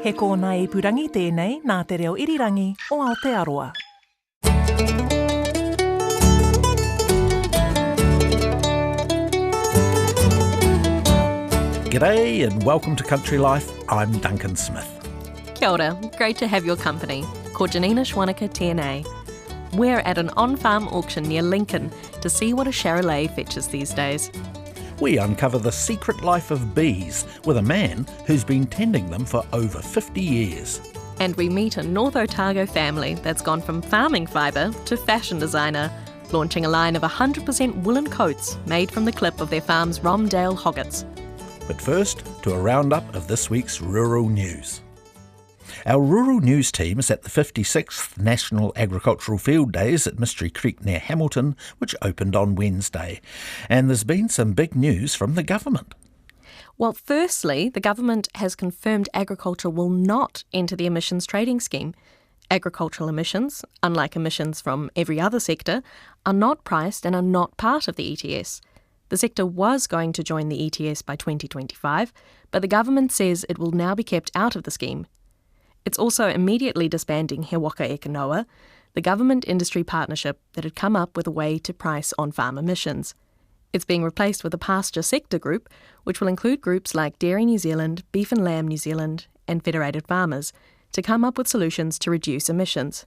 He kōna I purangi tēnei nā te reo irirangi o Aotearoa. G'day and welcome to Country Life. I'm Duncan Smith. Kia ora, great to have your company. Ko Janina Schwaneka TNA. We're at an on-farm auction near Lincoln to see what a Charolais fetches these days. We uncover the secret life of bees with a man who's been tending them for over 50 years. And we meet a North Otago family that's gone from farming fibre to fashion designer, launching a line of 100% woollen coats made from the clip of their farm's Romdale hoggets. But first, to a roundup of this week's rural news. Our rural news team is at the 56th National Agricultural Field Days at Mystery Creek near Hamilton, which opened on Wednesday. And there's been some big news from the government. Well, firstly, the government has confirmed agriculture will not enter the emissions trading scheme. Agricultural emissions, unlike emissions from every other sector, are not priced and are not part of the ETS. The sector was going to join the ETS by 2025, but the government says it will now be kept out of the scheme. It's also immediately disbanding He Waka Eka Noa, the government-industry partnership that had come up with a way to price on-farm emissions. It's being replaced with a pasture sector group, which will include groups like Dairy New Zealand, Beef and Lamb New Zealand and Federated Farmers, to come up with solutions to reduce emissions.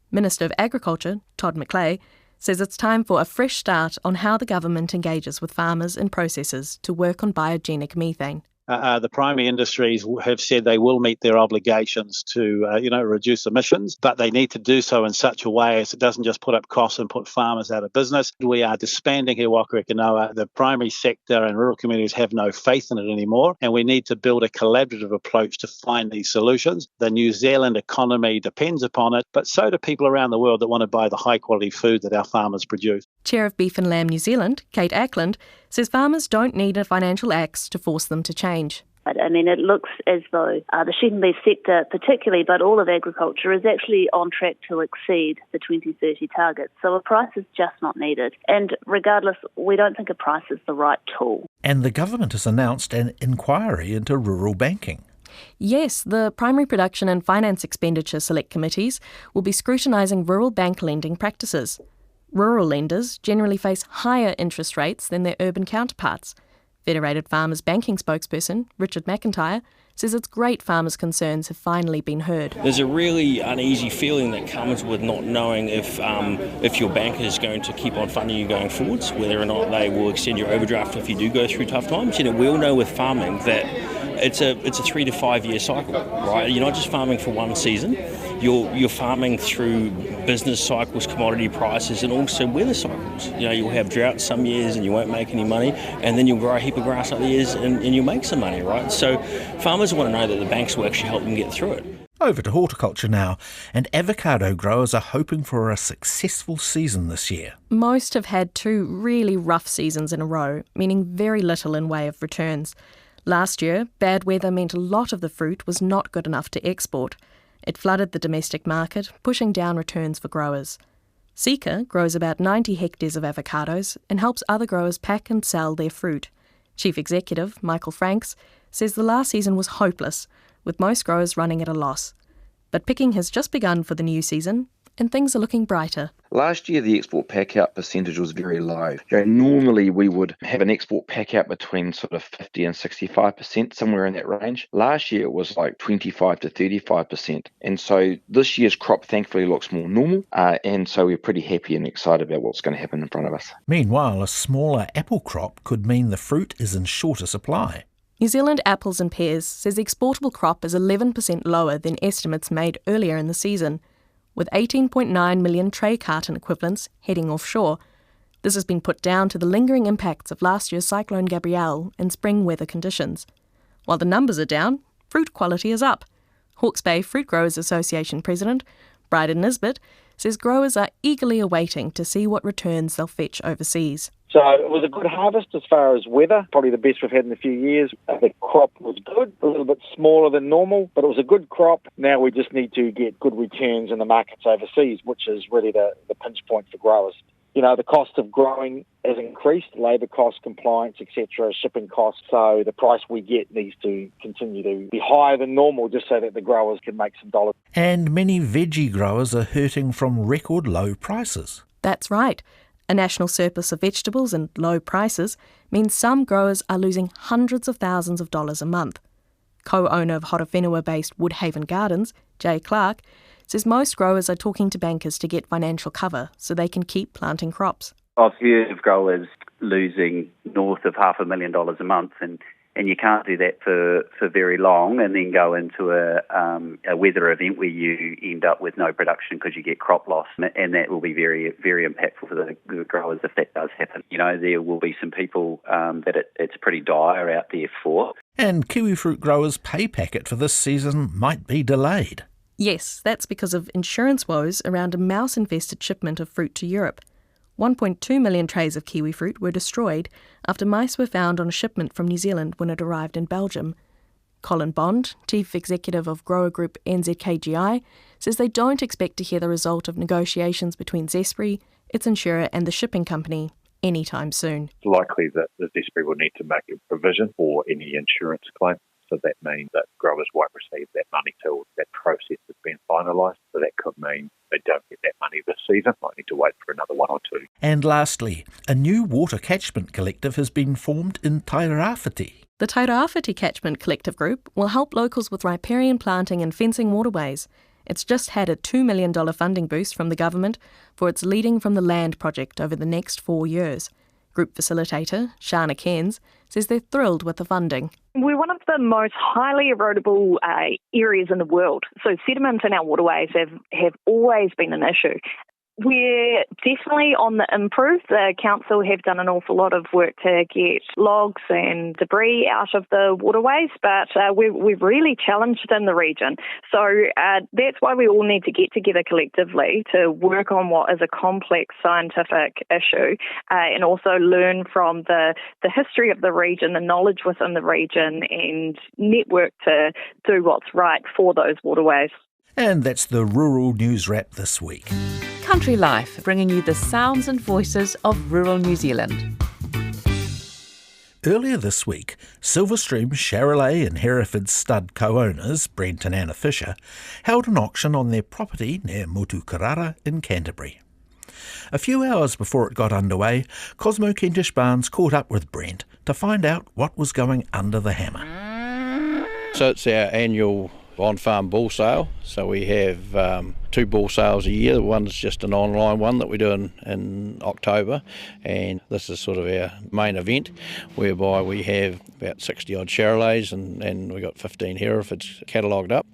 Minister of Agriculture, Todd McClay, says it's time for a fresh start on how the government engages with farmers and processors to work on biogenic methane. The primary industries have said they will meet their obligations to, reduce emissions, but they need to do so in such a way as it doesn't just put up costs and put farmers out of business. We are disbanding He Waka Eka Noa. The primary sector and rural communities have no faith in it anymore, and we need to build a collaborative approach to find these solutions. The New Zealand economy depends upon it, but so do people around the world that want to buy the high-quality food that our farmers produce. Chair of Beef and Lamb New Zealand, Kate Ackland, says farmers don't need a financial axe to force them to change. I mean, it looks as though the sheep and beef sector particularly, but all of agriculture, is actually on track to exceed the 2030 targets. So a price is just not needed. And regardless, we don't think a price is the right tool. And the government has announced an inquiry into rural banking. Yes, the Primary Production and Finance Expenditure Select Committees will be scrutinising rural bank lending practices. Rural lenders generally face higher interest rates than their urban counterparts. Federated Farmers banking spokesperson, Richard McIntyre, says it's great farmers' concerns have finally been heard. There's a really uneasy feeling that comes with not knowing if your bank is going to keep on funding you going forwards, whether or not they will extend your overdraft if you do go through tough times. We all know with farming that it's a 3 to 5 year cycle, right? You're not just farming for one season. You're farming through business cycles, commodity prices, and also weather cycles. You'll have drought some years and you won't make any money, and then you'll grow a heap of grass other years and you'll make some money, right? So farmers want to know that the banks will actually help them get through it. Over to horticulture now, and avocado growers are hoping for a successful season this year. Most have had 2 really rough seasons in a row, meaning very little in way of returns. Last year, bad weather meant a lot of the fruit was not good enough to export. It flooded the domestic market, pushing down returns for growers. Seeka grows about 90 hectares of avocados and helps other growers pack and sell their fruit. Chief Executive Michael Franks says the last season was hopeless, with most growers running at a loss. But picking has just begun for the new season, and things are looking brighter. Last year, the export pack-out percentage was very low. Normally, we would have an export pack-out between sort of 50 and 65%, somewhere in that range. Last year, it was like 25 to 35%. And so this year's crop, thankfully, looks more normal. And so we're pretty happy and excited about what's going to happen in front of us. Meanwhile, a smaller apple crop could mean the fruit is in shorter supply. New Zealand Apples and Pears says the exportable crop is 11% lower than estimates made earlier in the season, with 18.9 million tray carton equivalents heading offshore. This has been put down to the lingering impacts of last year's Cyclone Gabrielle and spring weather conditions. While the numbers are down, fruit quality is up. Hawke's Bay Fruit Growers Association President Bryden Nisbet says growers are eagerly awaiting to see what returns they'll fetch overseas. So it was a good harvest as far as weather, probably the best we've had in a few years. The crop was good, a little bit smaller than normal, but it was a good crop. Now we just need to get good returns in the markets overseas, which is really the pinch point for growers. the cost of growing has increased, labour costs, compliance, etc., shipping costs. So the price we get needs to continue to be higher than normal just so that the growers can make some dollars. And many veggie growers are hurting from record low prices. That's right. A national surplus of vegetables and low prices means some growers are losing hundreds of thousands of dollars a month. Co-owner of Horowhenua-based Woodhaven Gardens, Jay Clark, says most growers are talking to bankers to get financial cover so they can keep planting crops. I've heard of growers losing north of $500,000 a month, and you can't do that for very long and then go into a weather event where you end up with no production because you get crop loss, and that will be very, very impactful for the growers if that does happen. There will be some people that it's pretty dire out there for. And kiwi fruit growers' pay packet for this season might be delayed. Yes, that's because of insurance woes around a mouse-infested shipment of fruit to Europe. 1.2 million trays of kiwi fruit were destroyed after mice were found on a shipment from New Zealand when it arrived in Belgium. Colin Bond, chief executive of grower group NZKGI, says they don't expect to hear the result of negotiations between Zespri, its insurer and the shipping company anytime soon. It's likely that the Zespri will need to make a provision for any insurance claim. So that means that growers won't receive that money till that process has been finalised. So that could mean they don't get that money this season. Might need to wait for another 1 or 2. And lastly, a new water catchment collective has been formed in Tairāwhiti. The Tairāwhiti Catchment Collective Group will help locals with riparian planting and fencing waterways. It's just had a $2 million funding boost from the government for its Leading from the Land project over the next 4 years. Group facilitator, Shana Cairns, says they're thrilled with the funding. We're one of the most highly erodible areas in the world, so sediment in our waterways have always been an issue. We're definitely on the improve. The council have done an awful lot of work to get logs and debris out of the waterways, but we're really challenged in the region. So that's why we all need to get together collectively to work on what is a complex scientific issue and also learn from the history of the region, the knowledge within the region, and network to do what's right for those waterways. And that's the Rural News Wrap this week. Country Life, bringing you the sounds and voices of rural New Zealand. Earlier this week, Silverstream, Charolais and Hereford stud co-owners, Brent and Anna Fisher, held an auction on their property near Motukarara in Canterbury. A few hours before it got underway, Cosmo Kentish Barnes caught up with Brent to find out what was going under the hammer. So it's our annual on-farm bull sale. So we have 2 bull sales a year. One's just an online one that we do in October, and this is sort of our main event, whereby we have about 60 odd Charolais and we've got 15 Herefords catalogued up.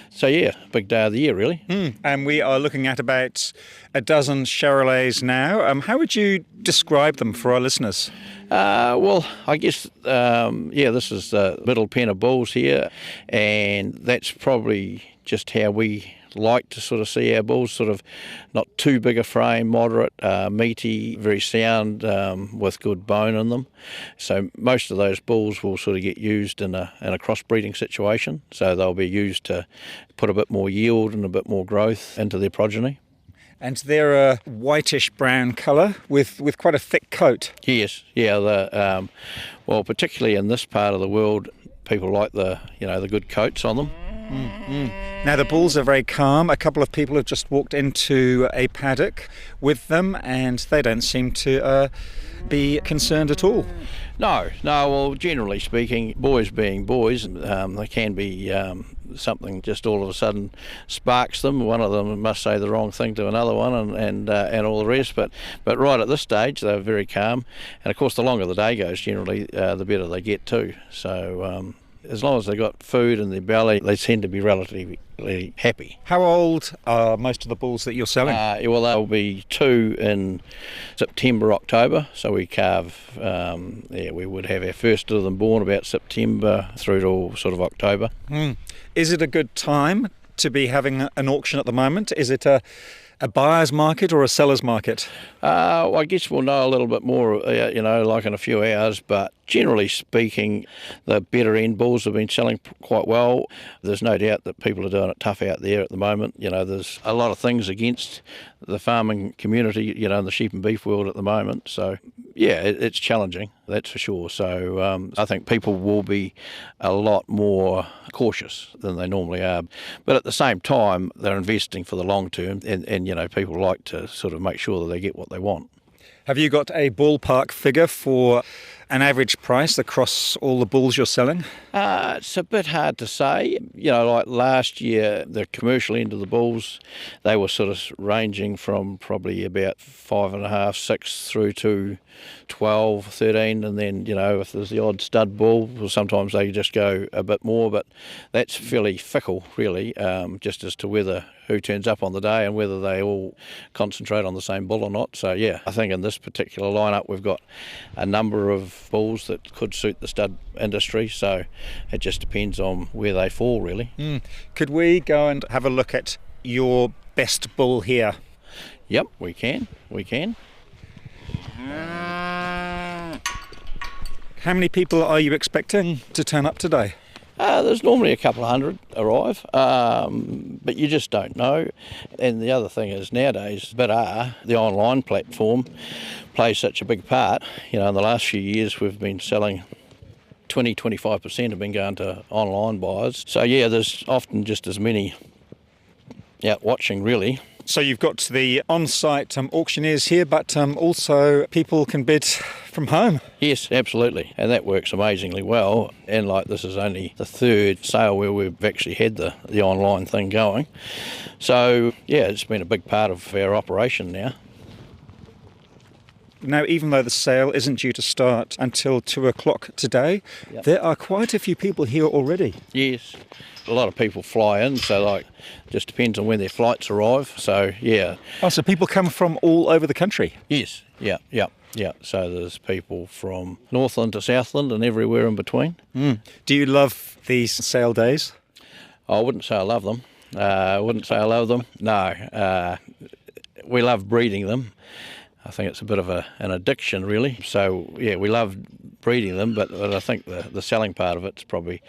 So yeah, big day of the year really. And we are looking at about a dozen Charolais now. How would you describe them for our listeners? Well, I guess, this is the middle pen of bulls here, and that's probably just how we like to sort of see our bulls, sort of not too big a frame, moderate, meaty, very sound, with good bone in them. So most of those bulls will sort of get used in a crossbreeding situation, so they'll be used to put a bit more yield and a bit more growth into their progeny. And they're a whitish brown colour with quite a thick coat. Yes, yeah. Well, particularly in this part of the world, people like the good coats on them. Now the bulls are very calm. A couple of people have just walked into a paddock with them, and they don't seem to be concerned at all. No. Well, generally speaking, boys being boys, they can be something just all of a sudden sparks them. One of them must say the wrong thing to another one, and all the rest. But right at this stage, they're very calm. And of course, the longer the day goes, generally, the better they get too. So as long as they've got food in their belly, they tend to be relatively happy. How old are most of the bulls that you're selling? Well, they'll be 2 in September, October. So we calve, we would have our first of them born about September through to sort of October. Is it a good time to be having an auction at the moment? Is it a a buyer's market or a seller's market? Well, I guess we'll know a little bit more, like in a few hours, but generally speaking, the better end bulls have been selling quite well. There's no doubt that people are doing it tough out there at the moment. There's a lot of things against the farming community, in the sheep and beef world at the moment. So, yeah, it's challenging, that's for sure. So I think people will be a lot more cautious than they normally are. But at the same time, they're investing for the long term, and people like to sort of make sure that they get what they want. Have you got a ballpark figure for an average price across all the bulls you're selling? It's a bit hard to say. Like last year, the commercial end of the bulls, they were sort of ranging from probably about 5.5, 6 through to 12, 13, and then, if there's the odd stud bull, well, sometimes they just go a bit more, but that's fairly fickle, really, just as to who turns up on the day and whether they all concentrate on the same bull or not. So, yeah, I think in this particular lineup we've got a number of bulls that could suit the stud industry, so it just depends on where they fall, really. Could we go and have a look at your best bull here? Yep, we can. How many people are you expecting to turn up today? There's normally a couple of hundred arrive, but you just don't know. And the other thing is nowadays, the online platform plays such a big part. In the last few years we've been selling 20-25% have been going to online buyers. So yeah, there's often just as many out watching, really. So you've got the on-site auctioneers here, but also people can bid from home. Yes, absolutely, and that works amazingly well. And this is only the third sale where we've actually had the online thing going. So yeah, it's been a big part of our operation now. Now, even though the sale isn't due to start until 2 o'clock today, There are quite a few people here already. Yes, a lot of people fly in, so just depends on when their flights arrive. So yeah. Oh, so people come from all over the country? Yes, yeah. So there's people from Northland to Southland and everywhere in between. Do you love these sale days? I wouldn't say I love them. I wouldn't say I love them. No, we love breeding them. I think it's a bit of an addiction, really. So, yeah, we love breeding them, but I think the selling part of it probably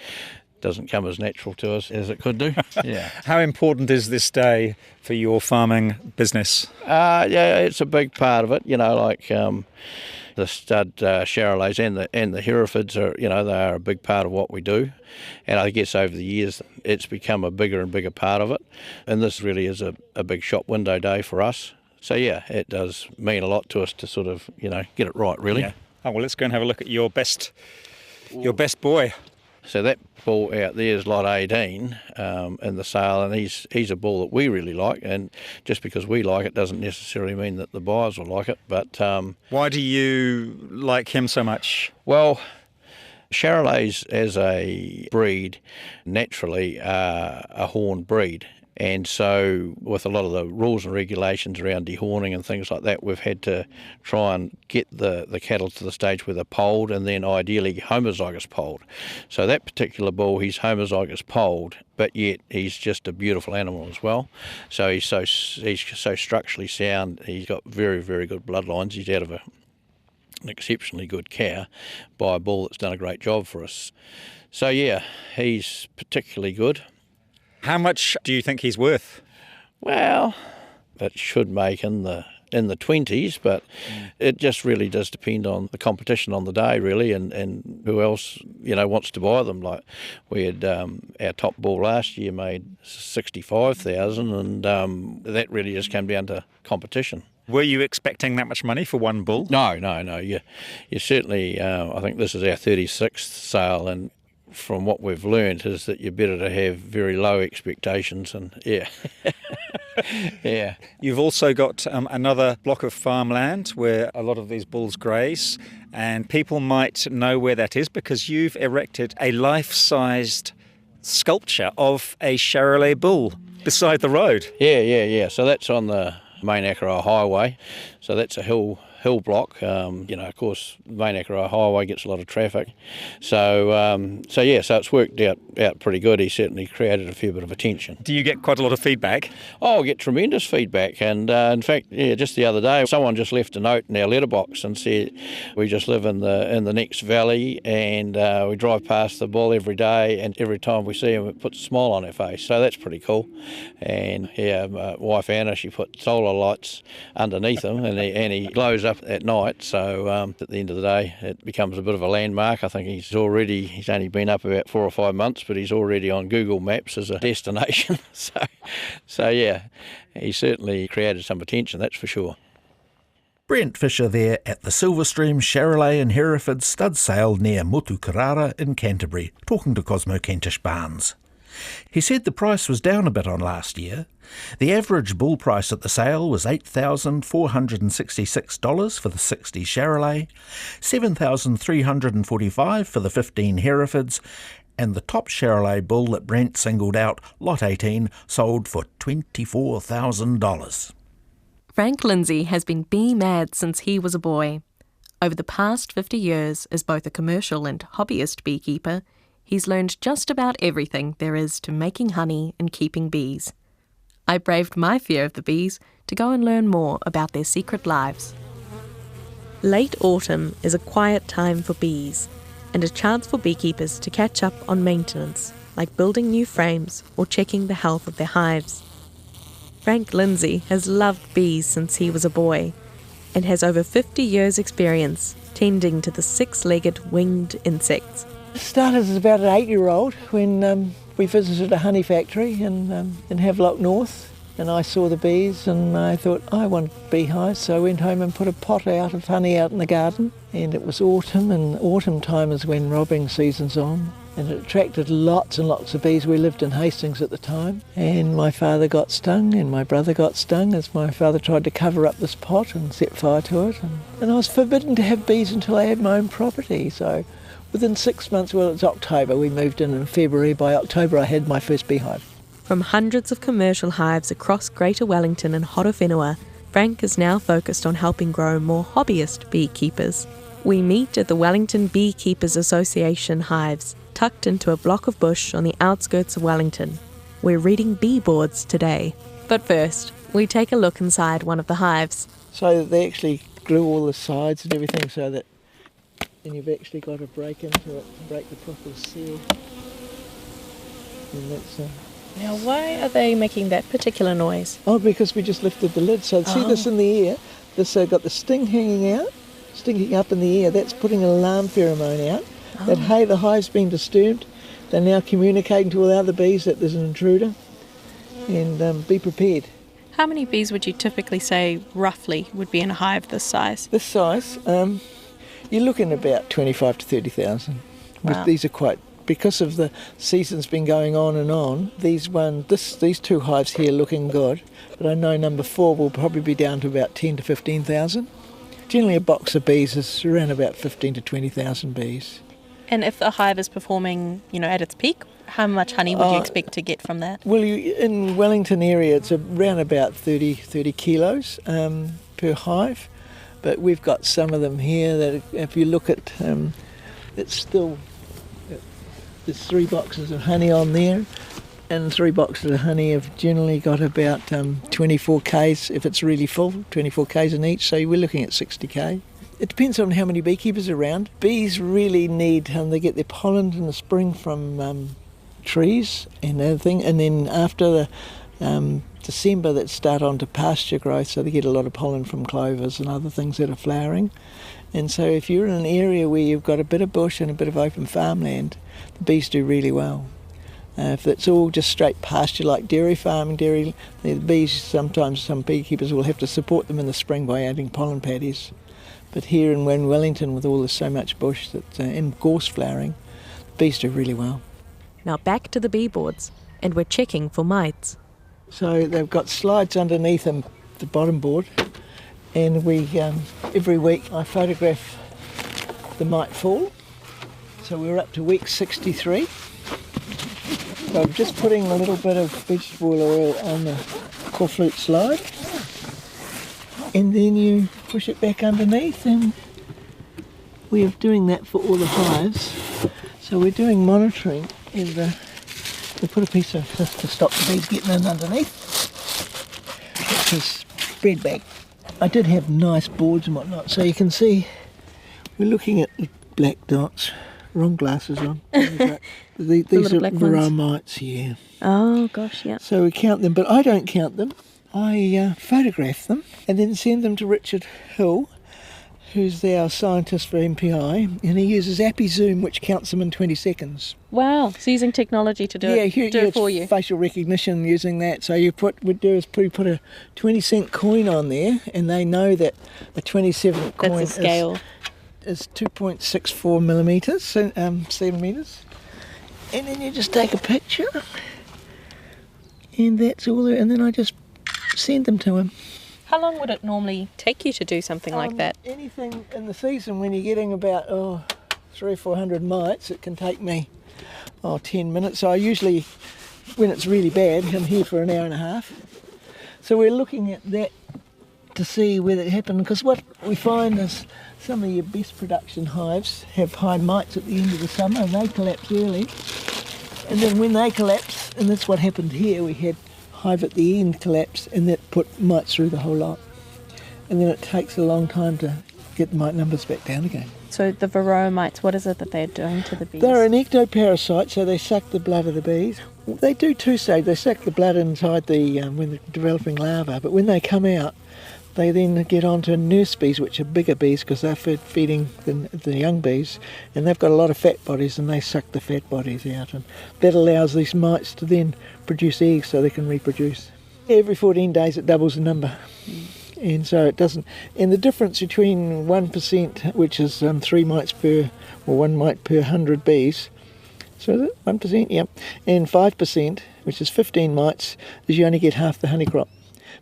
doesn't come as natural to us as it could do. Yeah. How important is this day for your farming business? Yeah, it's a big part of it. The stud Charolais and the Herefords are, they are a big part of what we do. And I guess over the years it's become a bigger and bigger part of it. And this really is a big shop window day for us. So yeah, it does mean a lot to us to sort of, get it right, really. Yeah. Oh, well, let's go and have a look at your best boy. So that bull out there is lot 18 in the sale, and he's a bull that we really like. And just because we like it doesn't necessarily mean that the buyers will like it. But why do you like him so much? Well, Charolais as a breed naturally are a horned breed. And so with a lot of the rules and regulations around dehorning and things like that, we've had to try and get the cattle to the stage where they're polled and then ideally homozygous polled. So that particular bull, he's homozygous polled, but yet he's just a beautiful animal as well. So he's so structurally sound. He's got very, very good bloodlines. He's out of an exceptionally good cow by a bull that's done a great job for us. So yeah, he's particularly good. How much do you think he's worth? Well, it should make in the 20s, but it just really does depend on the competition on the day, really, and who else wants to buy them. Like we had our top bull last year made 65,000, and that really just came down to competition. Were you expecting that much money for one bull? No. You certainly. I think this is our 36th sale, and from what we've learned is that you're better to have very low expectations, and yeah. Yeah. You've also got another block of farmland where a lot of these bulls graze, and people might know where that is because you've erected a life-sized sculpture of a Charolais bull beside the road. Yeah. So that's on the main Akaroa Highway. So that's a hill hill block. Of course, Mainakara Highway gets a lot of traffic. So it's worked out pretty good. He certainly created a fair bit of attention. Do you get quite a lot of feedback? Oh, I get tremendous feedback. And in fact, just the other day, someone just left a note in our letterbox and said, we just live in the next valley, and we drive past the bull every day, and every time we see him, it puts a smile on our face. So that's pretty cool. And my wife Anna, she put solar lights underneath him, and he glows up at night. So at the end of the day, it becomes a bit of a landmark. I think he's only been up about 4 or 5 months, but he's already on Google Maps as a destination. So yeah, he certainly created some attention, that's for sure. Brent Fisher there at the Silverstream Charolais in Hereford stud sale near Motukarara in Canterbury, talking to Cosmo Kentish Barnes. He said the price was down a bit on last year. The average bull price at the sale was $8,466 for the 60 Charolais, $7,345 for the 15 Herefords, and the top Charolais bull that Brent singled out, Lot 18, sold for $24,000. Frank Lindsay has been bee mad since he was a boy. Over the past 50 years, as both a commercial and hobbyist beekeeper, he's learned just about everything there is to making honey and keeping bees. I braved my fear of the bees to go and learn more about their secret lives. Late autumn is a quiet time for bees, and a chance for beekeepers to catch up on maintenance, like building new frames or checking the health of their hives. Frank Lindsay has loved bees since he was a boy and has over 50 years' experience tending to the 6-legged winged insects. I started as about an 8-year-old when we visited a honey factory in Havelock North, and I saw the bees and I thought, I want beehives, so I went home and put a pot out of honey out in the garden, and it was autumn, and autumn time is when robbing season's on. And it attracted lots and lots of bees. We lived in Hastings at the time, and my father got stung and my brother got stung as my father tried to cover up this pot and set fire to it. And I was forbidden to have bees until I had my own property. So within 6 months, well, it's October, we moved in February. By October, I had my first beehive. From hundreds of commercial hives across Greater Wellington and Horowhenua, Frank is now focused on helping grow more hobbyist beekeepers. We meet at the Wellington Beekeepers Association hives, tucked into a block of bush on the outskirts of Wellington. We're reading bee boards today. But first, we take a look inside one of the hives. So they actually glue all the sides and everything so that then you've actually got to break into it, break the proper seal. And that's Now, why are they making that particular noise? Oh, because we just lifted the lid. So see this in the air? This got the sting hanging up in the air. That's putting an alarm pheromone out. That, hey, the hive's been disturbed. They're now communicating to all the other bees that there's an intruder, and be prepared. How many bees would you typically say, roughly, would be in a hive this size? This size, you're looking about 25 to 30,000. Wow. These are quite, because of the season's been going on and on, these 2 hives here looking good, but I know number 4 will probably be down to about 10 to 15,000. Generally a box of bees is around about 15 to 20,000 bees. And if a hive is performing, at its peak, how much honey would you expect to get from that? Well, in Wellington area, it's around about 30 kilos per hive. But we've got some of them here that, if you look at, it's still, there's 3 boxes of honey on there. And 3 boxes of honey have generally got about 24 Ks, if it's really full, 24 Ks in each. So we're looking at 60 K. It depends on how many beekeepers are around. Bees really need, they get their pollen in the spring from trees and everything, and then after the December that start on to pasture growth, so they get a lot of pollen from clovers and other things that are flowering. And so if you're in an area where you've got a bit of bush and a bit of open farmland, the bees do really well. If it's all just straight pasture like dairy farming, the bees, sometimes some beekeepers will have to support them in the spring by adding pollen paddies. But here in Wellington, with all this so much bush and gorse flowering, the bees do really well. Now back to the bee boards, and we're checking for mites. So they've got slides underneath them, the bottom board, and we every week I photograph the mite fall. So we're up to week 63. So I'm just putting a little bit of vegetable oil on the corflute slide, and then you push it back underneath, and we're doing that for all the hives. So we're doing monitoring, and we put a piece of this to stop the bees getting in underneath, which is spread bag. I did have nice boards and whatnot, so you can see we're looking at the black dots. Wrong glasses on. These are varroa mites, yeah. Oh, gosh, yeah. So we count them, but I don't count them. I photograph them and then send them to Richard Hill, who's our scientist for MPI, and he uses AppyZoom, which counts them in 20 seconds. Wow, so using technology to do it for you. Facial recognition using that. So we'd put a 20-cent coin on there, and they know that a 27 coin That's a scale. is 2.64 centimetres, and then you just take a picture, and that's all there, and then I just send them to him. How long would it normally take you to do something like that? Anything in the season, when you're getting about 300 or 400 mites, it can take me 10 minutes. So I usually, when it's really bad, I'm here for an hour and a half. So we're looking at that to see whether it happened, because what we find is some of your best production hives have high mites at the end of the summer, and they collapse early. And then when they collapse, and that's what happened here, we had hive at the end collapse, and that put mites through the whole lot. And then it takes a long time to get the mite numbers back down again. So the varroa mites, what is it that they're doing to the bees? They're an ectoparasite, so they suck the blood of the bees. They do two stages. They suck the blood inside when they're developing larvae, but when they come out, they then get onto nurse bees, which are bigger bees because they're feeding the young bees, and they've got a lot of fat bodies, and they suck the fat bodies out, and that allows these mites to then produce eggs so they can reproduce. Every 14 days it doubles the number, and so it doesn't. And the difference between 1%, which is 3 mites per, or 1 mite per 100 bees, so is it 1%? Yep, and 5%, which is 15 mites, is you only get half the honey crop.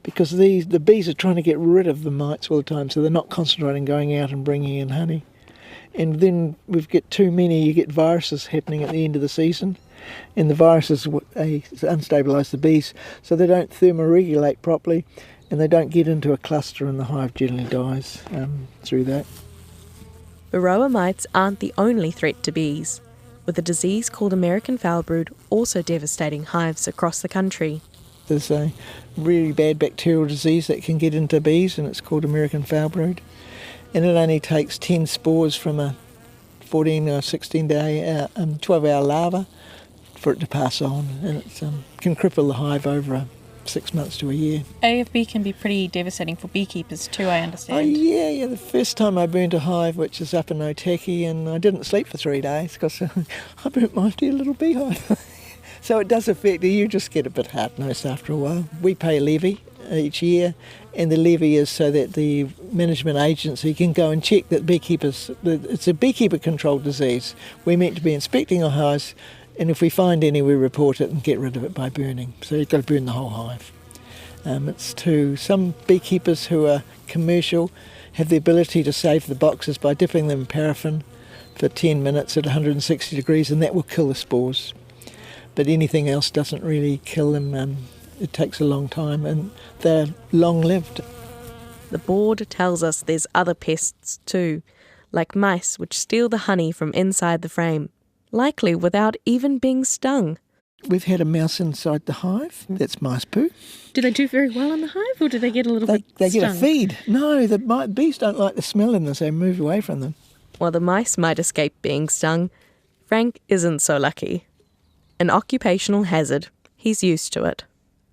Because the bees are trying to get rid of the mites all the time, so they're not concentrating going out and bringing in honey. And then we get too many, you get viruses happening at the end of the season, and the viruses, they unstabilise the bees, so they don't thermoregulate properly, and they don't get into a cluster, and the hive generally dies through that. Varroa mites aren't the only threat to bees, with a disease called American foul brood also devastating hives across the country. There's a really bad bacterial disease that can get into bees, and it's called American foul brood. And it only takes 10 spores from a 14 or 16-day, 12-hour larva for it to pass on, and it can cripple the hive over 6 months to a year. AFB can be pretty devastating for beekeepers too, I understand. Oh, yeah. The first time I burnt a hive, which is up in Otago, and I didn't sleep for 3 days because I burnt my dear little beehive. So it does affect you. You just get a bit hard-nosed after a while. We pay a levy each year, and the levy is so that the management agency can go and check that beekeepers, it's a beekeeper-controlled disease. We're meant to be inspecting our hives, and if we find any, we report it and get rid of it by burning. So you've got to burn the whole hive. It's to some beekeepers who are commercial have the ability to save the boxes by dipping them in paraffin for 10 minutes at 160 degrees, and that will kill the spores. But anything else doesn't really kill them. It takes a long time, and they're long-lived. The board tells us there's other pests too, like mice which steal the honey from inside the frame, likely without even being stung. We've had a mouse inside the hive. That's mice poo. Do they do very well in the hive, or do they get a little bit They stung? get a feed. No, the bees don't like the smell in them, so they move away from them. While the mice might escape being stung, Frank isn't so lucky. An occupational hazard, he's used to it.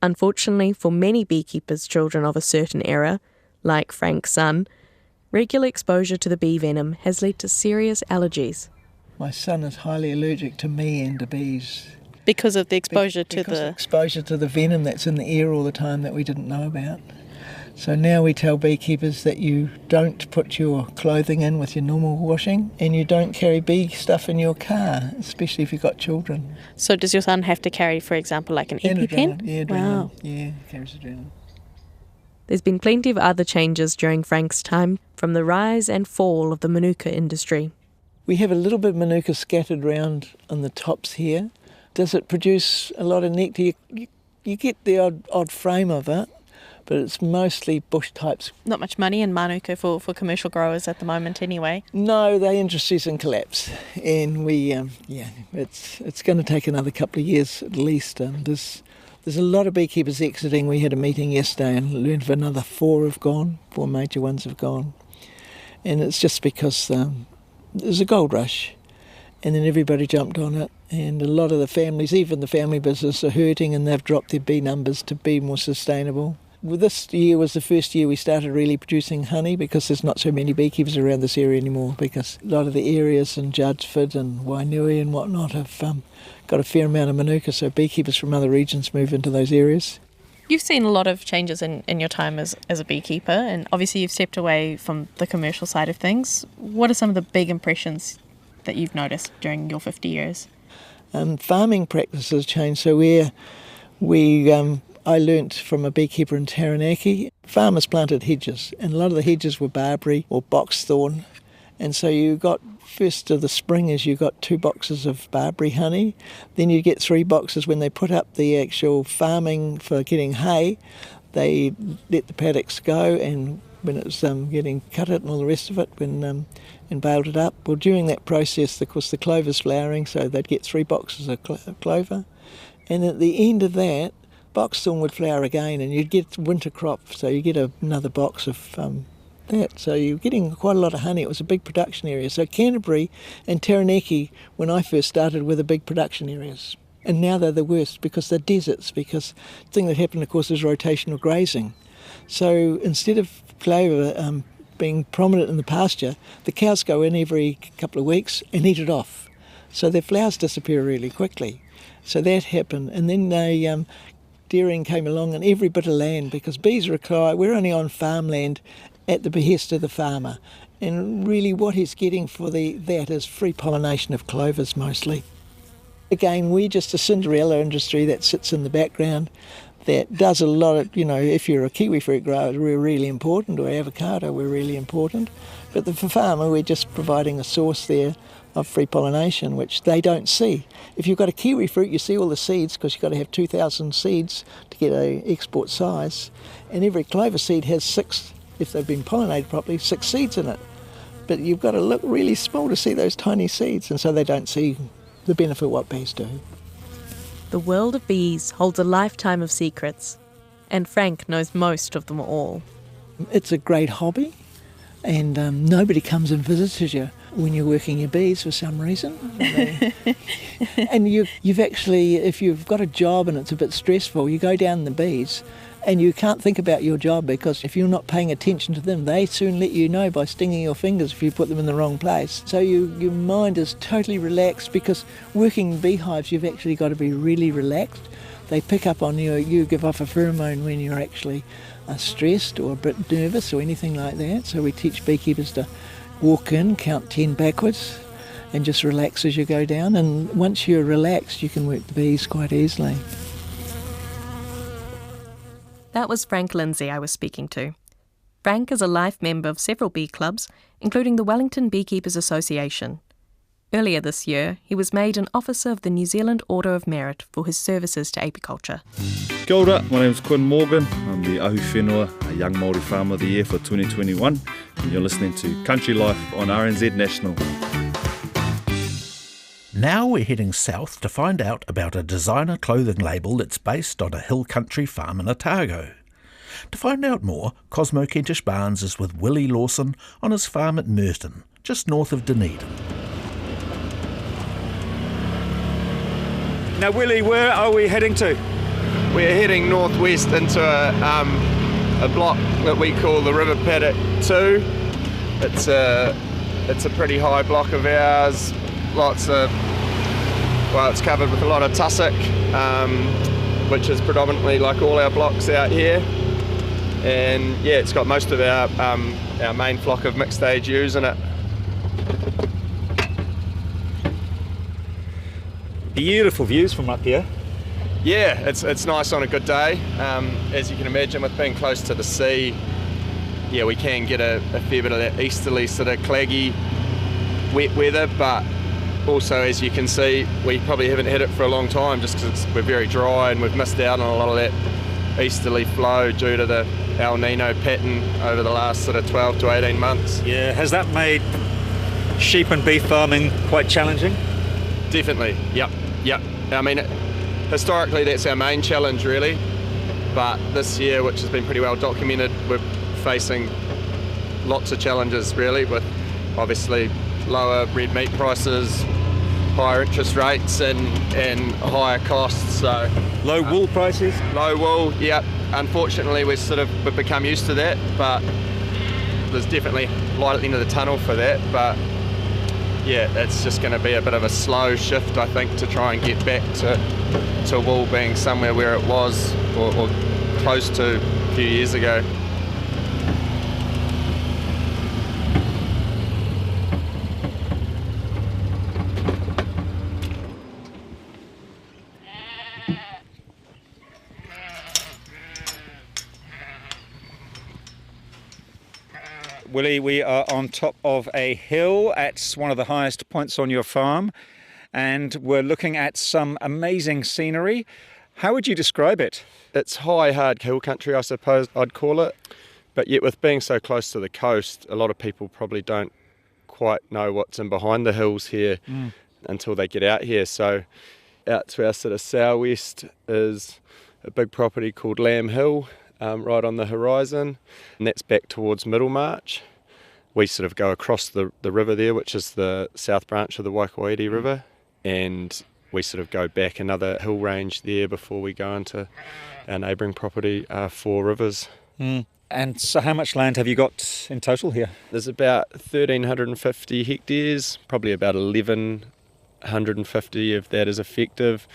Unfortunately for many beekeepers' children of a certain era, like Frank's son, regular exposure to the bee venom has led to serious allergies. My son is highly allergic to me and to bees. Because of the exposure exposure to the venom that's in the air all the time that we didn't know about. So now we tell beekeepers that you don't put your clothing in with your normal washing, and you don't carry bee stuff in your car, especially if you've got children. So does your son have to carry, for example, like an EpiPen? Yeah, adrenaline. Wow. Yeah, carries adrenaline. There's been plenty of other changes during Frank's time, from the rise and fall of the manuka industry. We have a little bit of manuka scattered around on the tops here. Does it produce a lot of nectar? You get the odd frame of it, but it's mostly bush types. Not much money in Manuka for commercial growers at the moment anyway. No, the industry's in collapse, and it's going to take another couple of years at least. There's a lot of beekeepers exiting. We had a meeting yesterday and learned of another 4 have gone, 4 major ones have gone. And it's just because there's a gold rush, and then everybody jumped on it, and a lot of the families, even the family business, are hurting, and they've dropped their bee numbers to be more sustainable. Well, this year was the first year we started really producing honey, because there's not so many beekeepers around this area anymore, because a lot of the areas in Judgeford and Wainui and whatnot have got a fair amount of manuka, so beekeepers from other regions move into those areas. You've seen a lot of changes in your time as a beekeeper, and obviously you've stepped away from the commercial side of things. What are some of the big impressions that you've noticed during your 50 years? Farming practices changed, so I learnt from a beekeeper in Taranaki. Farmers planted hedges, and a lot of the hedges were barberry or boxthorn. And so you got, first of the spring is you got 2 boxes of barberry honey. Then you get 3 boxes when they put up the actual farming for getting hay. They let the paddocks go, and when it was getting cut it and all the rest of it, and baled it up. Well, during that process, of course, the clover's flowering, so they'd get 3 boxes of clover. And at the end of that, boxthorn would flower again, and you'd get winter crop, so you get another box of that. So you're getting quite a lot of honey. It was a big production area. So Canterbury and Taranaki, when I first started, were the big production areas. And now they're the worst because they're deserts, because the thing that happened, of course, is rotational grazing. So instead of clover being prominent in the pasture, the cows go in every couple of weeks and eat it off. So their flowers disappear really quickly. So that happened. And then dairying came along, and every bit of land, because bees require, we're only on farmland at the behest of the farmer, and really what he's getting for that is free pollination of clovers mostly. Again, we're just a Cinderella industry that sits in the background that does a lot of, if you're a kiwi fruit grower, we're really important, or avocado, we're really important. But for the farmer, we're just providing a source there of free pollination, which they don't see. If you've got a kiwi fruit, you see all the seeds, because you've got to have 2,000 seeds to get an export size, and every clover seed has 6, if they've been pollinated properly, 6 seeds in it. But you've got to look really small to see those tiny seeds, and so they don't see the benefit of what bees do. The world of bees holds a lifetime of secrets, and Frank knows most of them all. It's a great hobby, and nobody comes and visits you when you're working your bees for some reason. And you've actually, if you've got a job and it's a bit stressful, you go down the bees, and you can't think about your job, because if you're not paying attention to them, they soon let you know by stinging your fingers if you put them in the wrong place. So your mind is totally relaxed, because working in beehives, you've actually got to be really relaxed. They pick up on you give off a pheromone when you're actually stressed or a bit nervous or anything like that. So we teach beekeepers to walk in, count 10 backwards, and just relax as you go down. And once you're relaxed, you can work the bees quite easily. That was Frank Lindsay I was speaking to. Frank is a life member of several bee clubs, including the Wellington Beekeepers Association. Earlier this year, he was made an Officer of the New Zealand Order of Merit for his services to apiculture. Kia ora, my name is Quinn Morgan. I'm the Ahu Whenua, a Young Māori Farmer of the Year for 2021, and you're listening to Country Life on RNZ National. Now we're heading south to find out about a designer clothing label that's based on a hill country farm in Otago. To find out more, Cosmo Kentish Barnes is with Willie Lawson on his farm at Merton, just north of Dunedin. Now Willie, where are we heading to? We're heading northwest into a block that we call the River Paddock 2. It's a pretty high block of ours. It's covered with a lot of tussock, which is predominantly like all our blocks out here. And yeah, it's got most of our main flock of mixed age ewes in it. Beautiful views from up here. Yeah, it's nice on a good day. As you can imagine, with being close to the sea, yeah, we can get a fair bit of that easterly sort of claggy wet weather, but also, as you can see, we probably haven't had it for a long time, just because we're very dry and we've missed out on a lot of that easterly flow due to the El Nino pattern over the last sort of 12 to 18 months. Yeah, has that made sheep and beef farming quite challenging? Definitely, yep. I mean, historically that's our main challenge really, but this year, which has been pretty well documented, we're facing lots of challenges really, with obviously lower red meat prices, higher interest rates and higher costs. So low wool prices? Low wool, yeah. Unfortunately we've become used to that, but there's definitely light at the end of the tunnel for that. But yeah, it's just going to be a bit of a slow shift, I think, to try and get back to wool being somewhere where it was or close to a few years ago. Willie, we are on top of a hill at one of the highest points on your farm, and we're looking at some amazing scenery. How would you describe it? It's high, hard hill country, I suppose I'd call it. But yet with being so close to the coast, a lot of people probably don't quite know what's in behind the hills here until they get out here. So out to our sort of southwest is a big property called Lamb Hill, right on the horizon, and that's back towards Middlemarch. We sort of go across the river there, which is the south branch of the Waikaiti River, and we sort of go back another hill range there before we go into our neighbouring property, Four Rivers. And so how much land have you got in total here? There's about 1,350 hectares, probably about 1,150 of that is effective.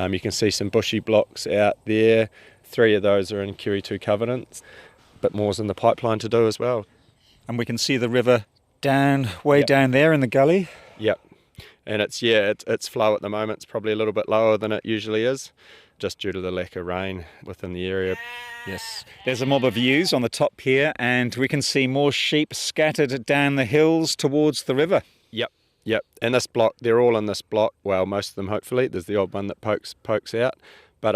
You can see some bushy blocks out there. 3 of those are in Kiritu covenants, but more's in the pipeline to do as well. And we can see the river way down there in the gully. Yep, and its flow at the moment is probably a little bit lower than it usually is, just due to the lack of rain within the area. Yes, there's a mob of ewes on the top here, and we can see more sheep scattered down the hills towards the river. Yep, and this block, they're all in this block, well, most of them hopefully. There's the odd one that pokes out. But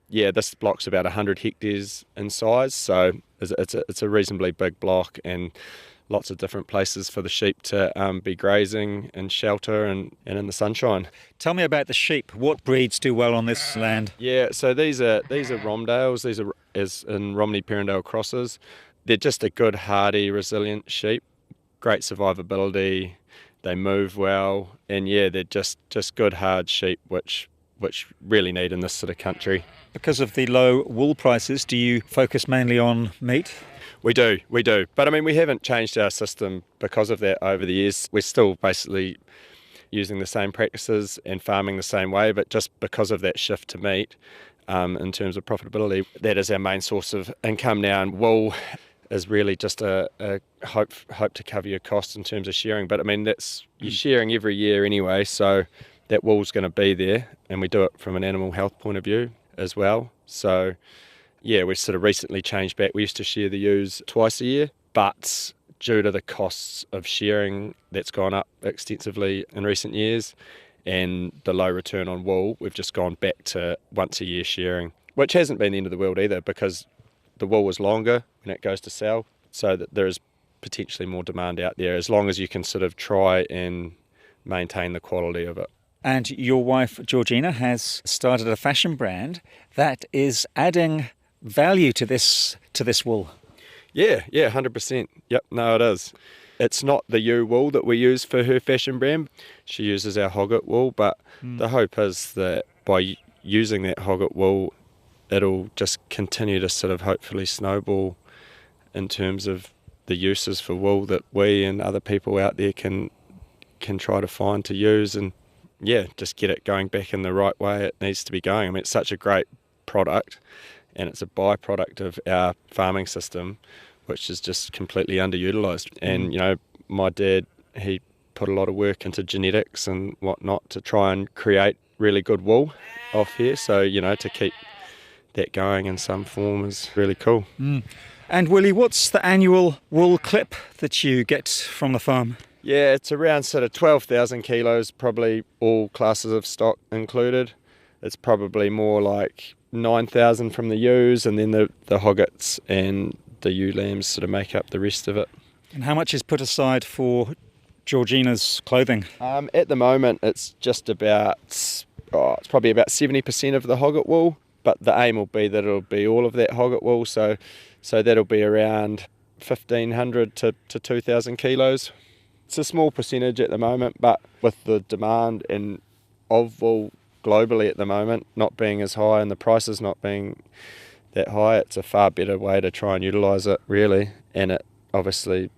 this block's about 100 hectares in size, so it's a reasonably big block and lots of different places for the sheep to be grazing and shelter and in the sunshine. Tell me about the sheep. What breeds do well on this land? Yeah, so these are Romdales. These are as in Romney Perrindale crosses. They're just a good, hardy, resilient sheep. Great survivability. They move well, and they're just good, hard sheep, which really need in this sort of country. Because of the low wool prices, do you focus mainly on meat? We do. But I mean, we haven't changed our system because of that over the years. We're still basically using the same practices and farming the same way, but just because of that shift to meat, in terms of profitability, that is our main source of income now, and wool is really just a hope to cover your costs in terms of shearing. But I mean, you're shearing every year anyway, so that wool's going to be there, and we do it from an animal health point of view as well. So we sort of recently changed back. We used to shear the ewes twice a year, but due to the costs of shearing, that's gone up extensively in recent years, and the low return on wool, we've just gone back to once a year shearing, which hasn't been the end of the world either, because the wool is longer when it goes to sell, so that there is potentially more demand out there, as long as you can sort of try and maintain the quality of it. And your wife, Georgina, has started a fashion brand that is adding value to this wool. Yeah, 100%. Yep, no, it is. It's not the ewe wool that we use for her fashion brand. She uses our hogget wool, but the hope is that by using that hogget wool, it'll just continue to sort of hopefully snowball in terms of the uses for wool that we and other people out there can try to find to use, and just get it going back in the right way it needs to be going. I mean, it's such a great product, and it's a byproduct of our farming system, which is just completely underutilised. And, my dad, he put a lot of work into genetics and whatnot to try and create really good wool off here. So, to keep that going in some form is really cool. And Willie, what's the annual wool clip that you get from the farm? Yeah, it's around sort of 12,000 kilos, probably all classes of stock included. It's probably more like 9,000 from the ewes, and then the hoggets and the ewe lambs sort of make up the rest of it. And how much is put aside for Georgina's clothing? At the moment, it's just about, it's probably about 70% of the hogget wool, but the aim will be that it'll be all of that hogget wool, so that'll be around 1,500 to 2,000 kilos. It's a small percentage at the moment, but with the demand of wool globally at the moment not being as high and the prices not being that high, it's a far better way to try and utilise it, really. And it obviously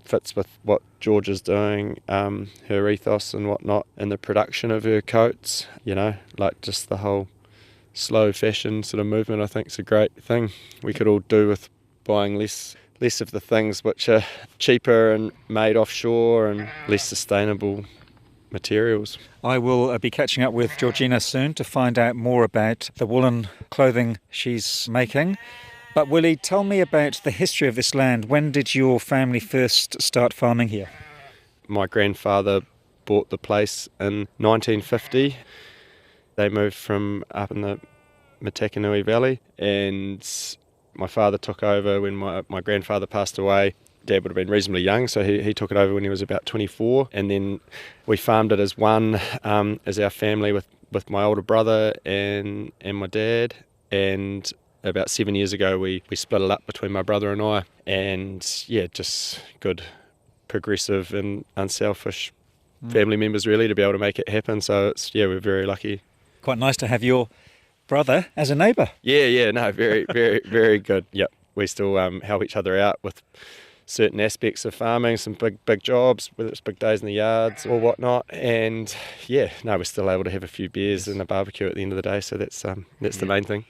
fits with what George is doing, her ethos and whatnot, and the production of her coats, like just the whole slow fashion sort of movement. I think is a great thing. We could all do with buying less of the things which are cheaper and made offshore and less sustainable materials. I will be catching up with Georgina soon to find out more about the woolen clothing she's making. But Willie, tell me about the history of this land. When did your family first start farming here? My grandfather bought the place in 1950. They moved from up in the Motukarara Valley, and my father took over when my grandfather passed away. Dad would have been reasonably young, so he took it over when he was about 24, and then we farmed it as one, as our family with my older brother and my dad, and about 7 years ago we split it up between my brother and I, and just good, progressive and unselfish family members really to be able to make it happen, so we're very lucky. Quite nice to have your brother as a neighbour. No, very, very, very good. Yep, we still help each other out with certain aspects of farming, some big jobs, whether it's big days in the yards or whatnot, and we're still able to have a few beers and a barbecue at the end of the day, so that's the main thing.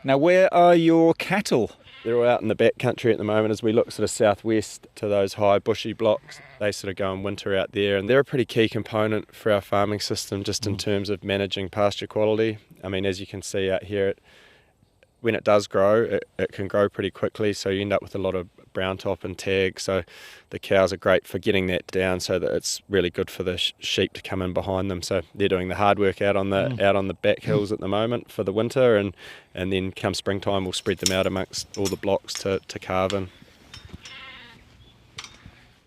Now, where are your cattle? They're all out in the back country at the moment as we look sort of southwest to those high bushy blocks. They sort of go and winter out there, and they're a pretty key component for our farming system just in terms of managing pasture quality. I mean, as you can see out here, when it does grow, it can grow pretty quickly, so you end up with a lot of brown top and tag, so the cows are great for getting that down so that it's really good for the sheep to come in behind them. So they're doing the hard work out on the back hills at the moment for the winter, and then come springtime we'll spread them out amongst all the blocks to calve in.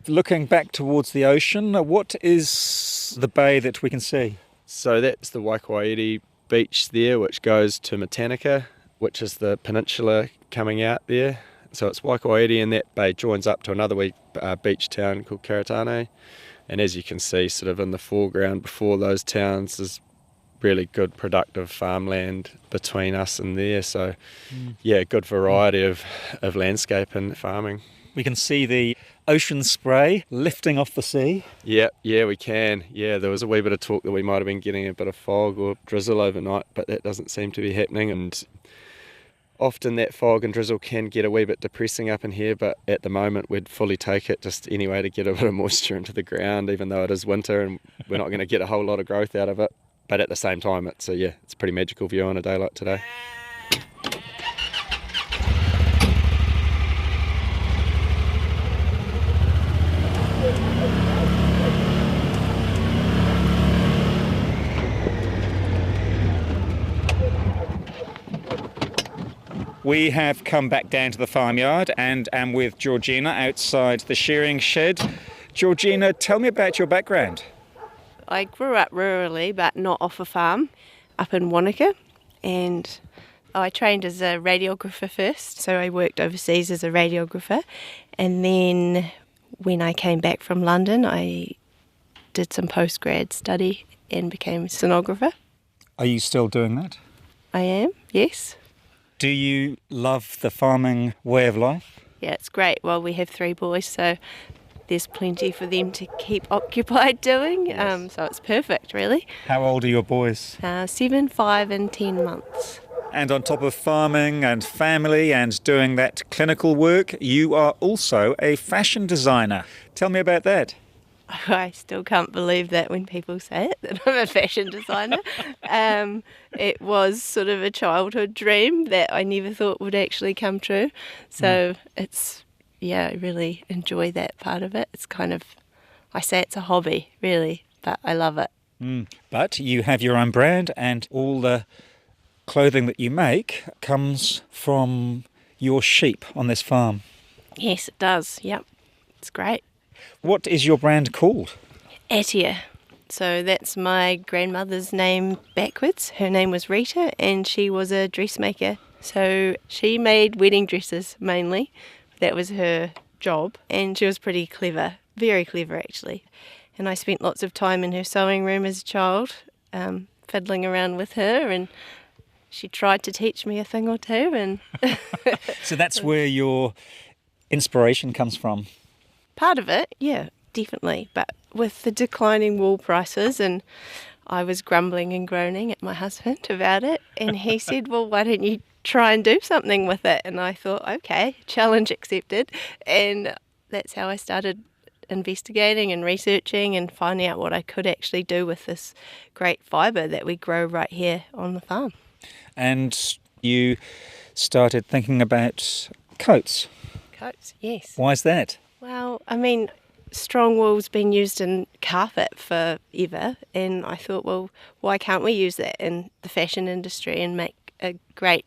Looking back towards the ocean, what is the bay that we can see? So that's the Waikouairi beach there, which goes to Motukarara, which is the peninsula coming out there. So it's Waikouairi, and that bay joins up to another beach town called Karatane. And as you can see, sort of in the foreground before those towns is really good productive farmland between us and there. So good variety of landscape and farming. We can see the ocean spray lifting off the sea. Yeah, we can. Yeah, there was a wee bit of talk that we might have been getting a bit of fog or drizzle overnight, but that doesn't seem to be happening. And often that fog and drizzle can get a wee bit depressing up in here, but at the moment we'd fully take it just anyway to get a bit of moisture into the ground, even though it is winter and we're not going to get a whole lot of growth out of it. But at the same time, it's a pretty magical view on a day like today. We have come back down to the farmyard and am with Georgina outside the shearing shed. Georgina, tell me about your background. I grew up rurally, but not off a farm, up in Wanaka, and I trained as a radiographer first, so I worked overseas as a radiographer, and then when I came back from London, I did some post-grad study and became a sonographer. Are you still doing that? I am, yes. Do you love the farming way of life? Yeah, it's great. Well, we have 3 boys, so there's plenty for them to keep occupied doing, so it's perfect, really. How old are your boys? 7, 5 and 10 months. And on top of farming and family and doing that clinical work, you are also a fashion designer. Tell me about that. I still can't believe that when people say it, that I'm a fashion designer. It was sort of a childhood dream that I never thought would actually come true. So I really enjoy that part of it. It's kind of, I say it's a hobby, really, but I love it. But you have your own brand and all the clothing that you make comes from your sheep on this farm. Yes, it does. Yep, it's great. What is your brand called? Atia. So that's my grandmother's name backwards. Her name was Rita, and she was a dressmaker. So she made wedding dresses mainly. That was her job, and she was pretty clever, very clever actually. And I spent lots of time in her sewing room as a child, fiddling around with her, and she tried to teach me a thing or two. And So that's where your inspiration comes from? Part of it, yeah, definitely. But with the declining wool prices, and I was grumbling and groaning at my husband about it, and he said, well, why don't you try and do something with it? And I thought, okay, challenge accepted. And that's how I started investigating and researching and finding out what I could actually do with this great fibre that we grow right here on the farm. And you started thinking about coats. Coats, yes. Why is that? Well, I mean, strong wool's been used in carpet forever, and I thought, well, why can't we use that in the fashion industry and make a great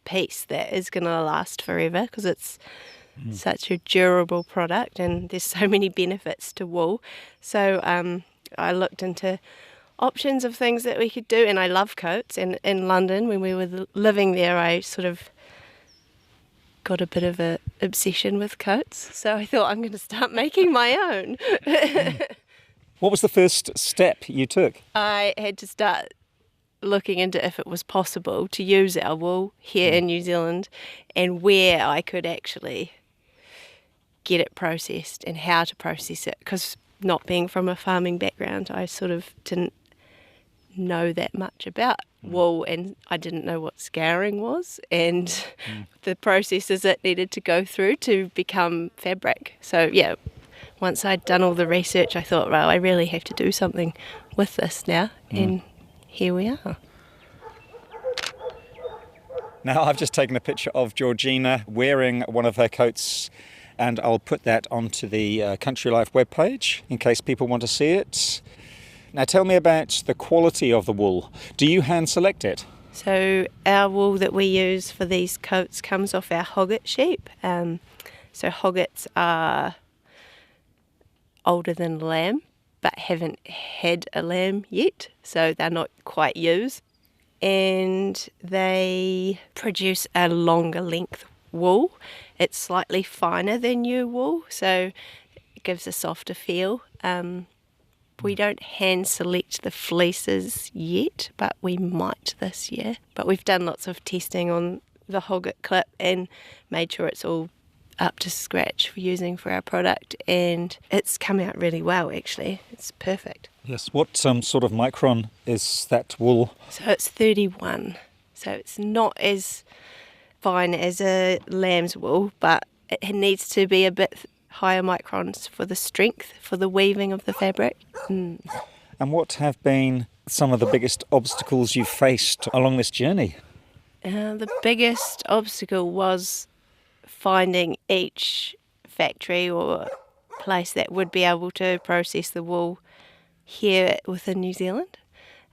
piece that is going to last forever, because it's such a durable product and there's so many benefits to wool. So I looked into options of things that we could do, and I love coats. And in London, when we were living there, I sort of got a bit of an obsession with coats. So I thought, I'm going to start making my own. What was the first step you took? I had to start looking into if it was possible to use our wool here in New Zealand and where I could actually get it processed and how to process it, because not being from a farming background, I sort of didn't know that much about wool, and I didn't know what scouring was and the processes it needed to go through to become fabric. So yeah, once I'd done all the research, I thought, well, I really have to do something with this now, and here we are. Now, I've just taken a picture of Georgina wearing one of her coats, and I'll put that onto the Country Life webpage in case people want to see it. Now, tell me about the quality of the wool. Do you hand select it? So our wool that we use for these coats comes off our hogget sheep. So hoggets are older than lamb, but haven't had a lamb yet, so they're not quite ewes. And they produce a longer length wool. It's slightly finer than ewe wool, so it gives a softer feel. We don't hand select the fleeces yet, but we might this year. But we've done lots of testing on the hogget clip and made sure it's all up to scratch for using for our product, and it's come out really well actually. It's perfect. Yes. What sort of micron is that wool? So it's 31. So it's not as fine as a lamb's wool, but it needs to be a bit higher microns for the strength, for the weaving of the fabric. And what have been some of the biggest obstacles you've faced along this journey? The biggest obstacle was finding each factory or place that would be able to process the wool here within New Zealand.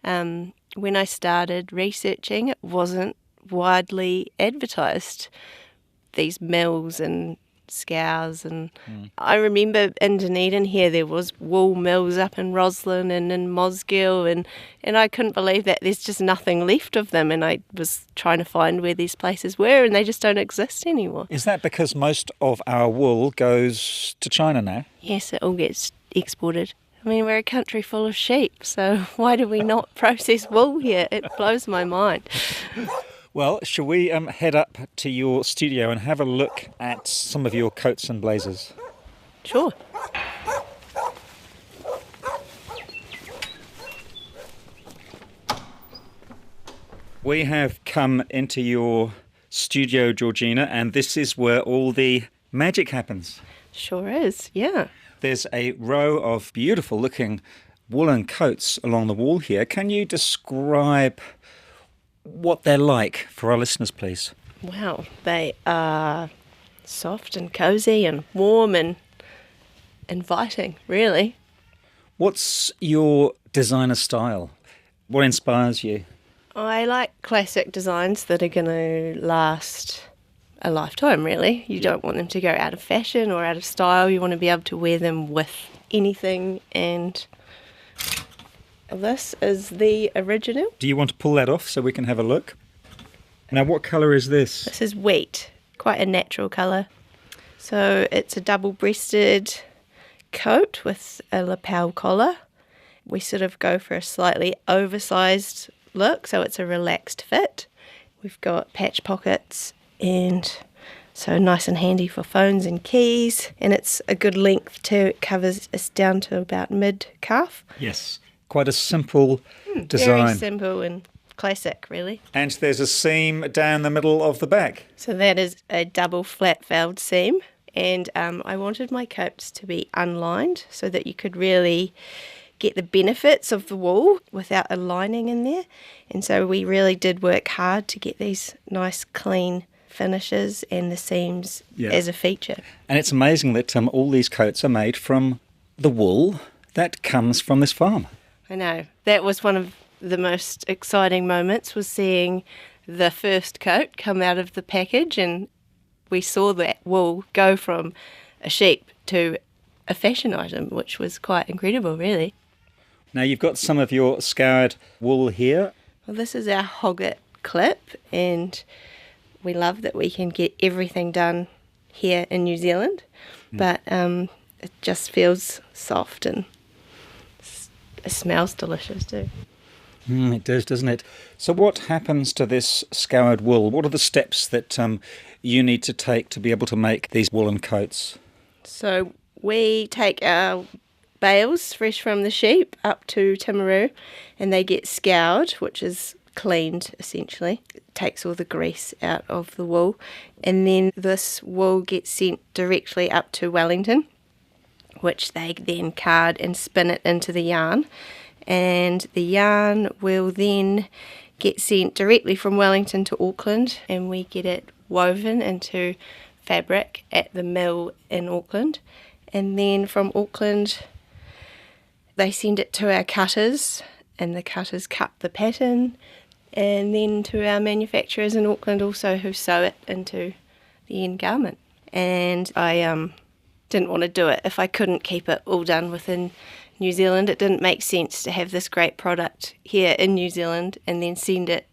When I started researching, it wasn't widely advertised, these mills and scours, and I remember in Dunedin here there was wool mills up in Roslyn and in Mosgiel, and I couldn't believe that there's just nothing left of them, and I was trying to find where these places were and they just don't exist anymore. Is that because most of our wool goes to China now? Yes, it all gets exported. I mean, we're a country full of sheep, so why do we not process wool here? It blows my mind. Well, shall we head up to your studio and have a look at some of your coats and blazers? Sure. We have come into your studio, Georgina, and this is where all the magic happens. Sure is, yeah. There's a row of beautiful looking woolen coats along the wall here. Can you describe what they're like for our listeners, please? Wow, they are soft and cosy and warm and inviting, really. What's your designer style? What inspires you? I like classic designs that are going to last a lifetime, really. You don't want them to go out of fashion or out of style. You want to be able to wear them with anything, and this is the original. Do you want to pull that off so we can have a look? Now, what colour is this? This is wheat, quite a natural colour. So it's a double-breasted coat with a lapel collar. We sort of go for a slightly oversized look, so it's a relaxed fit. We've got patch pockets, and so nice and handy for phones and keys, and it's a good length too. It covers us down to about mid-calf. Yes, quite a simple design. Very simple and classic, really. And there's a seam down the middle of the back. So that is a double flat-valved seam, and I wanted my coats to be unlined so that you could really get the benefits of the wool without a lining in there. And so we really did work hard to get these nice clean finishes and the seams as a feature. And it's amazing that all these coats are made from the wool that comes from this farm. I know. That was one of the most exciting moments, was seeing the first coat come out of the package, and we saw that wool go from a sheep to a fashion item, which was quite incredible, really. Now, you've got some of your scoured wool here. Well, this is our Hogget clip, and we love that we can get everything done here in New Zealand, but it just feels soft and it smells delicious too. It does, doesn't it? So what happens to this scoured wool? What are the steps that you need to take to be able to make these woolen coats? So we take our bales fresh from the sheep up to Timaru, and they get scoured, which is cleaned essentially. It takes all the grease out of the wool, and then this wool gets sent directly up to Wellington, which they then card and spin it into the yarn, and the yarn will then get sent directly from Wellington to Auckland, and we get it woven into fabric at the mill in Auckland, and then from Auckland they send it to our cutters, and the cutters cut the pattern, and then to our manufacturers in Auckland also, who sew it into the end garment. And I didn't want to do it if I couldn't keep it all done within New Zealand. It didn't make sense to have this great product here in New Zealand and then send it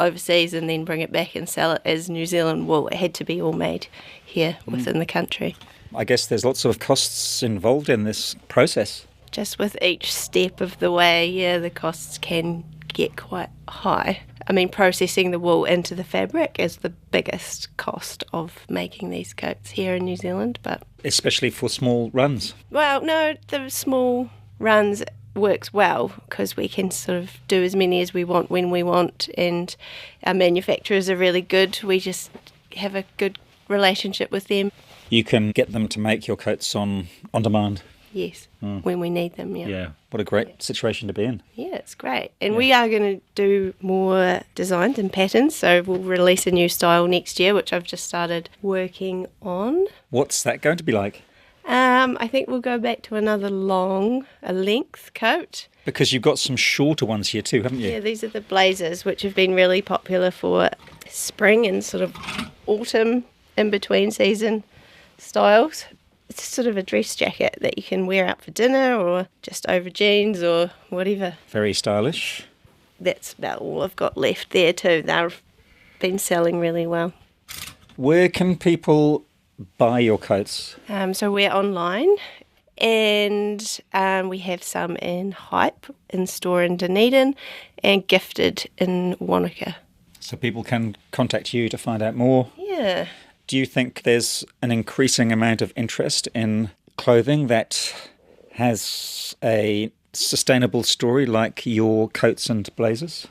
overseas and then bring it back and sell it as New Zealand wool. It had to be all made here within the country. I guess there's lots of costs involved in this process. Just with each step of the way, the costs can get quite high. I mean, processing the wool into the fabric is the biggest cost of making these coats here in New Zealand, but especially for small runs. Well, no, the small runs works well because we can sort of do as many as we want when we want, and our manufacturers are really good. We just have a good relationship with them. You can get them to make your coats on demand. Yes, when we need them, Yeah, what a great situation to be in. Yeah, it's great. And we are going to do more designs and patterns, so we'll release a new style next year, which I've just started working on. What's that going to be like? I think we'll go back to another length coat. Because you've got some shorter ones here too, haven't you? Yeah, these are the blazers, which have been really popular for spring and sort of autumn in-between season styles. It's sort of a dress jacket that you can wear out for dinner or just over jeans or whatever. Very stylish. That's about all I've got left there too. They've been selling really well. Where can people buy your coats? So we're online, and we have some in Hype, in store in Dunedin, and gifted in Wanaka. So people can contact you to find out more? Yeah. Do you think there's an increasing amount of interest in clothing that has a sustainable story like your coats and blazers?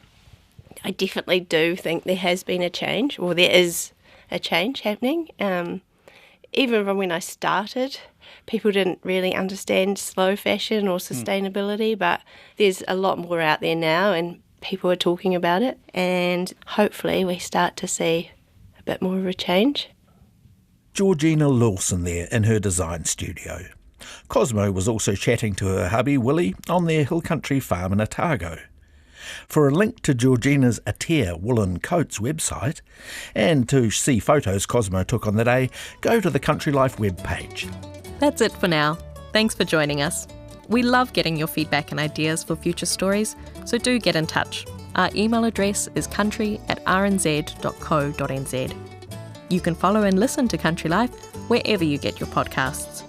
I definitely do think there has been a change, or there is a change happening. Even from when I started, people didn't really understand slow fashion or sustainability, but there's a lot more out there now and people are talking about it, and hopefully we start to see a bit more of a change. Georgina Lawson there in her design studio. Cosmo was also chatting to her hubby Willie on their hill country farm in Otago. For a link to Georgina's Atea woolen coats website and to see photos Cosmo took on the day, go to the Country Life webpage. That's it for now. Thanks for joining us. We love getting your feedback and ideas for future stories, so do get in touch. Our email address is country@rnz.co.nz. You can follow and listen to Country Life wherever you get your podcasts.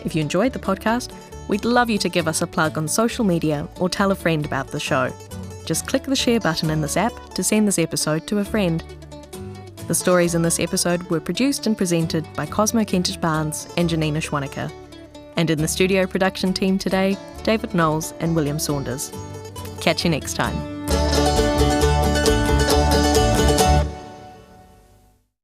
If you enjoyed the podcast, we'd love you to give us a plug on social media or tell a friend about the show. Just click the share button in this app to send this episode to a friend. The stories in this episode were produced and presented by Cosmo Kentish Barnes and Janina Schwanneker. And in the studio production team today, David Knowles and William Saunders. Catch you next time.